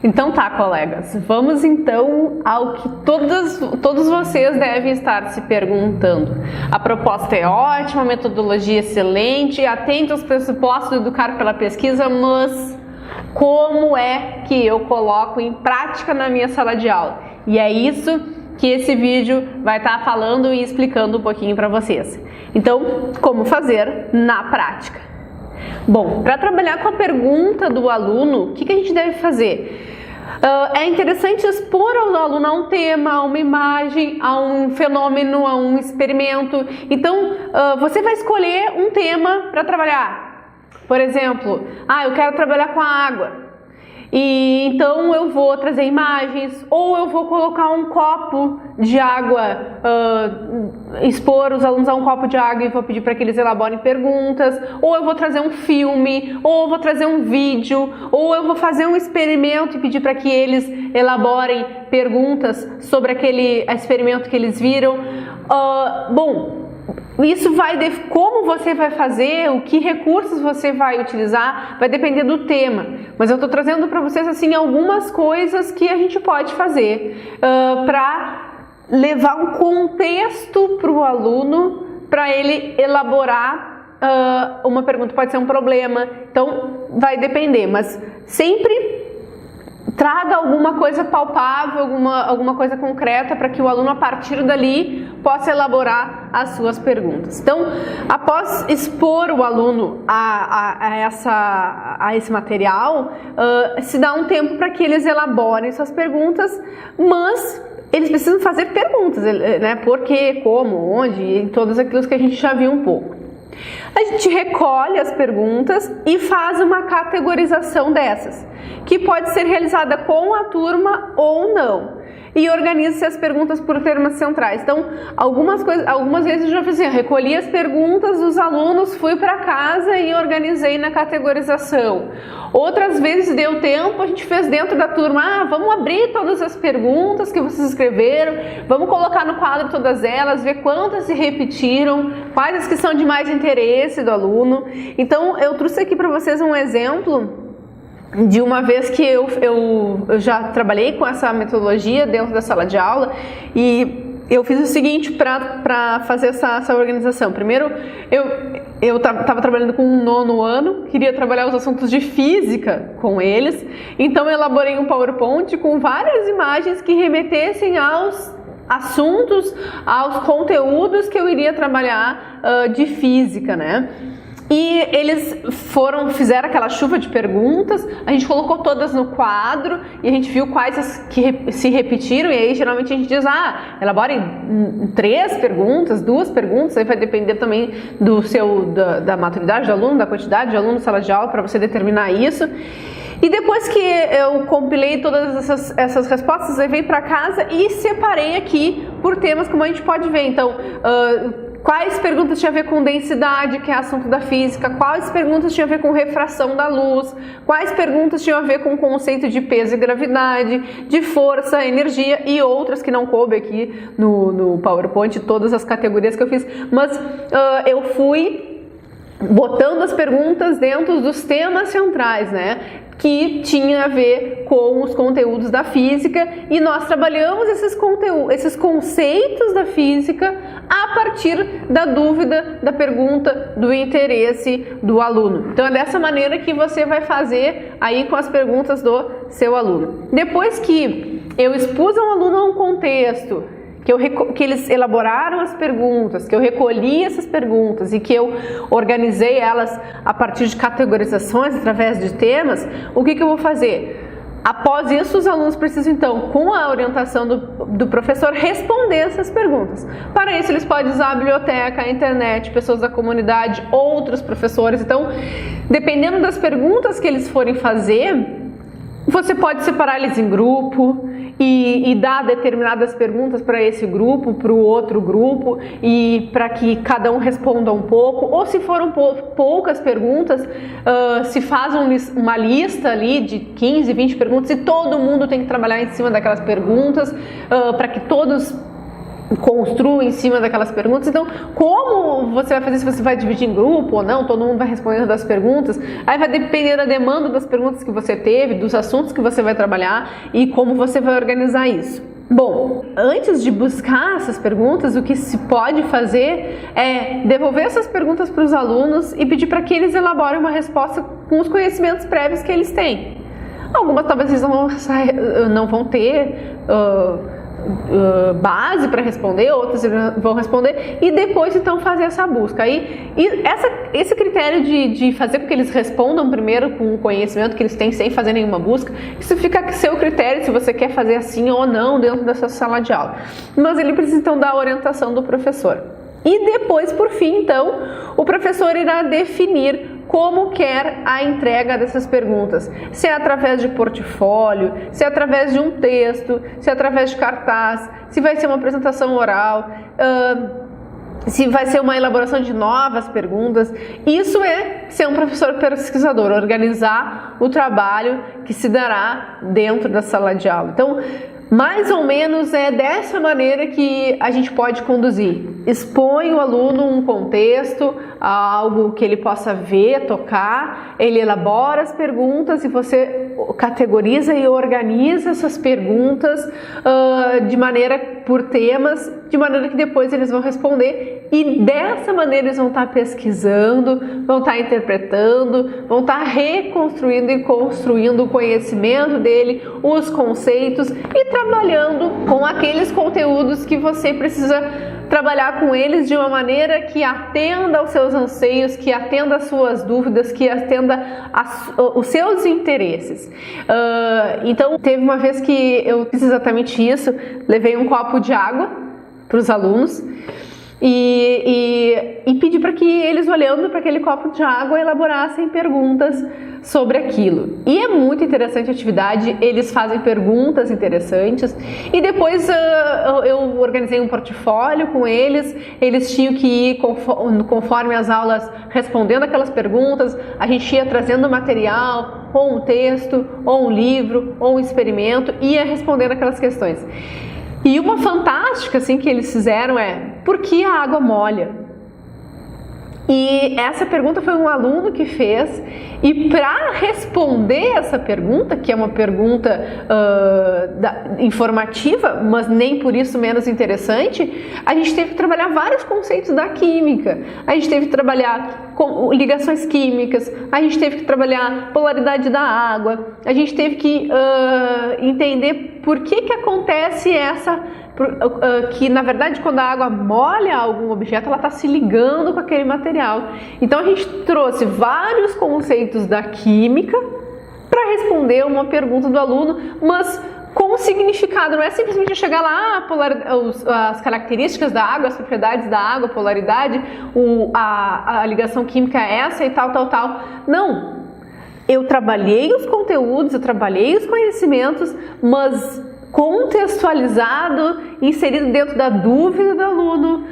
Então tá, colegas, vamos então ao que todos vocês devem estar se perguntando. A proposta é ótima, a metodologia é excelente, atende aos pressupostos do Educar pela Pesquisa, mas como é que eu coloco em prática na minha sala de aula? E é isso que esse vídeo vai estar falando e explicando um pouquinho para vocês. Então, como fazer na prática? Bom, para trabalhar com a pergunta do aluno, o que a gente deve fazer? É interessante expor ao aluno a um tema, a uma imagem, a um fenômeno, a um experimento. Então, você vai escolher um tema para trabalhar. Por exemplo, eu quero trabalhar com a água. E então eu vou trazer imagens, ou eu vou colocar um copo de água, expor os alunos a um copo de água e vou pedir para que eles elaborem perguntas, ou eu vou trazer um filme, ou eu vou trazer um vídeo, ou eu vou fazer um experimento e pedir para que eles elaborem perguntas sobre aquele experimento que eles viram. Bom, isso como você vai fazer, o que recursos você vai utilizar, vai depender do tema. Mas eu estou trazendo para vocês assim algumas coisas que a gente pode fazer para levar um contexto para o aluno, para ele elaborar uma pergunta. Pode ser um problema, então vai depender, mas sempre traga alguma coisa palpável, alguma coisa concreta para que o aluno, a partir dali, possa elaborar as suas perguntas. Então, após expor o aluno a esse material, se dá um tempo para que eles elaborem suas perguntas, mas eles precisam fazer perguntas, né? Por quê, como, onde, e todos aqueles que a gente já viu um pouco. A gente recolhe as perguntas e faz uma categorização dessas, que pode ser realizada com a turma ou não. E organiza-se as perguntas por temas centrais. Então, algumas vezes eu já fiz assim, recolhi as perguntas dos alunos, fui para casa e organizei na categorização. Outras vezes deu tempo, a gente fez dentro da turma, vamos abrir todas as perguntas que vocês escreveram, vamos colocar no quadro todas elas, ver quantas se repetiram, quais as que são de mais interesse do aluno. Então, eu trouxe aqui para vocês um exemplo de uma vez que eu já trabalhei com essa metodologia dentro da sala de aula e eu fiz o seguinte para fazer essa organização. Primeiro, eu estava trabalhando com um 9º ano, queria trabalhar os assuntos de física com eles, então eu elaborei um PowerPoint com várias imagens que remetessem aos assuntos, aos conteúdos que eu iria trabalhar de física, né? E eles fizeram aquela chuva de perguntas, a gente colocou todas no quadro e a gente viu quais que se repetiram, e aí geralmente a gente diz, elaborem 3 perguntas, 2 perguntas, aí vai depender também da maturidade do aluno, da quantidade de alunos na sala de aula para você determinar isso. E depois que eu compilei todas essas respostas, eu levei para casa e separei aqui por temas, como a gente pode ver. Então, quais perguntas tinham a ver com densidade, que é assunto da física, quais perguntas tinham a ver com refração da luz, quais perguntas tinham a ver com o conceito de peso e gravidade, de força, energia e outras que não coube aqui no PowerPoint, todas as categorias que eu fiz, mas eu fui botando as perguntas dentro dos temas centrais, né? Que tinha a ver com os conteúdos da física, e nós trabalhamos esses conceitos da física a partir da dúvida, da pergunta, do interesse do aluno. Então é dessa maneira que você vai fazer aí com as perguntas do seu aluno. Depois que eu expus ao aluno a um contexto, que eles elaboraram as perguntas, que eu recolhi essas perguntas e que eu organizei elas a partir de categorizações através de temas, o que eu vou fazer? Após isso, os alunos precisam então, com a orientação do professor, responder essas perguntas. Para isso, eles podem usar a biblioteca, a internet, pessoas da comunidade, outros professores. Então, dependendo das perguntas que eles forem fazer, você pode separar eles em grupo e dar determinadas perguntas para esse grupo, para o outro grupo, e para que cada um responda um pouco. Ou se foram poucas perguntas, se faz uma lista ali de 15, 20 perguntas e todo mundo tem que trabalhar em cima daquelas perguntas para que todos construa em cima daquelas perguntas. Então, como você vai fazer, se você vai dividir em grupo ou não, todo mundo vai respondendo das perguntas, aí vai depender da demanda das perguntas que você teve, dos assuntos que você vai trabalhar e como você vai organizar isso. Bom, antes de buscar essas perguntas, o que se pode fazer é devolver essas perguntas para os alunos e pedir para que eles elaborem uma resposta com os conhecimentos prévios que eles têm. Algumas talvez eles não vão ter base para responder, outras vão responder e depois então fazer essa busca. Esse critério de fazer com que eles respondam primeiro com o conhecimento que eles têm sem fazer nenhuma busca, isso fica a seu critério se você quer fazer assim ou não dentro dessa sala de aula. Mas ele precisa então da orientação do professor. E depois, por fim, então, o professor irá definir como quer a entrega dessas perguntas. Se é através de portfólio, se é através de um texto, se é através de cartaz, se vai ser uma apresentação oral, se vai ser uma elaboração de novas perguntas. Isso é ser um professor pesquisador, organizar o trabalho que se dará dentro da sala de aula. Então, mais ou menos é dessa maneira que a gente pode conduzir. Expõe o aluno um contexto, algo que ele possa ver, tocar, ele elabora as perguntas e você categoriza e organiza essas perguntas de maneira por temas, de maneira que depois eles vão responder e dessa maneira eles vão estar pesquisando, vão estar interpretando, vão estar reconstruindo e construindo o conhecimento dele, os conceitos e trabalhando com aqueles conteúdos que você precisa trabalhar com eles de uma maneira que atenda aos seus anseios, que atenda às suas dúvidas, que atenda os seus interesses. Então, teve uma vez que eu fiz exatamente isso, levei um copo de água para os alunos e pedi para que eles, olhando para aquele copo de água, elaborassem perguntas sobre aquilo. E é muito interessante a atividade, eles fazem perguntas interessantes e depois eu organizei um portfólio com eles, eles tinham que ir conforme as aulas respondendo aquelas perguntas, a gente ia trazendo material, ou um texto, ou um livro, ou um experimento, ia respondendo aquelas questões. E uma fantástica assim que eles fizeram é: por que a água molha? E essa pergunta foi um aluno que fez, e para responder essa pergunta, que é uma pergunta informativa, mas nem por isso menos interessante, a gente teve que trabalhar vários conceitos da química, a gente teve que trabalhar com ligações químicas, a gente teve que trabalhar polaridade da água, a gente teve que entender por que acontece que na verdade quando a água molha algum objeto, ela está se ligando com aquele material. Então a gente trouxe vários conceitos da química para responder uma pergunta do aluno, mas com significado, não é simplesmente chegar lá, as características da água, as propriedades da água, a polaridade, a ligação química é essa e tal. Não, eu trabalhei os conteúdos, eu trabalhei os conhecimentos, mas contextualizado, inserido dentro da dúvida do aluno,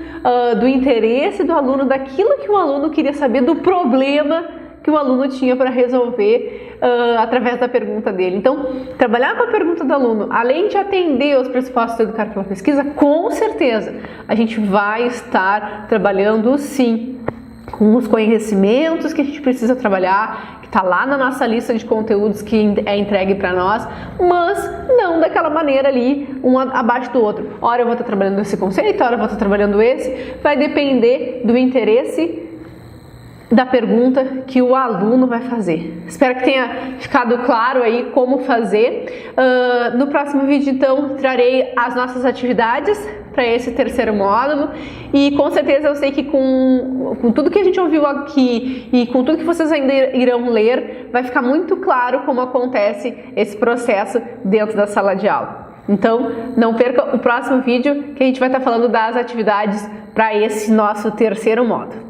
do interesse do aluno, daquilo que o aluno queria saber, do problema que o aluno tinha para resolver através da pergunta dele. Então, trabalhar com a pergunta do aluno, além de atender aos pressupostos do Educar pela Pesquisa, com certeza a gente vai estar trabalhando sim com os conhecimentos que a gente precisa trabalhar, que está lá na nossa lista de conteúdos que é entregue para nós, mas não daquela maneira ali, um abaixo do outro. Ora eu vou estar trabalhando esse conceito, ora eu vou estar trabalhando esse, vai depender do interesse da pergunta que o aluno vai fazer. Espero que tenha ficado claro aí como fazer. No próximo vídeo, então, trarei as nossas atividades para esse terceiro módulo e com certeza eu sei que com tudo que a gente ouviu aqui e com tudo que vocês ainda irão ler, vai ficar muito claro como acontece esse processo dentro da sala de aula. Então, não perca o próximo vídeo que a gente vai estar falando das atividades para esse nosso terceiro módulo.